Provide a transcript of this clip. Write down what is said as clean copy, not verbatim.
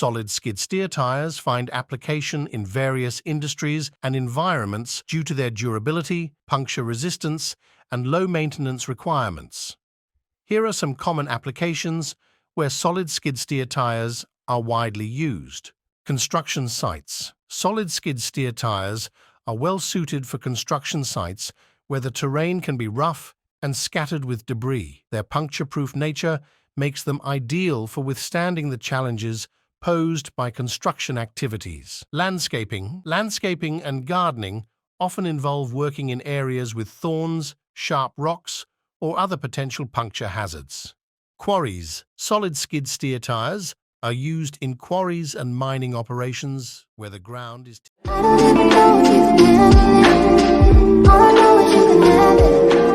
Solid skid steer tires find application in various industries and environments due to their durability, puncture resistance, and low maintenance requirements. Here are some common applications where solid skid steer tires are widely used. Construction sites. Solid skid steer tires are well suited for construction sites where the terrain can be rough and scattered with debris. Their puncture-proof nature makes them ideal for withstanding the challenges posed by construction activities. Landscaping and gardening often involve working in areas with thorns, sharp rocks, or other potential puncture hazards. Quarries. Solid skid steer tires are used in quarries and mining operations where the ground is... I don't even know if you can handle it. All I know is you can have it.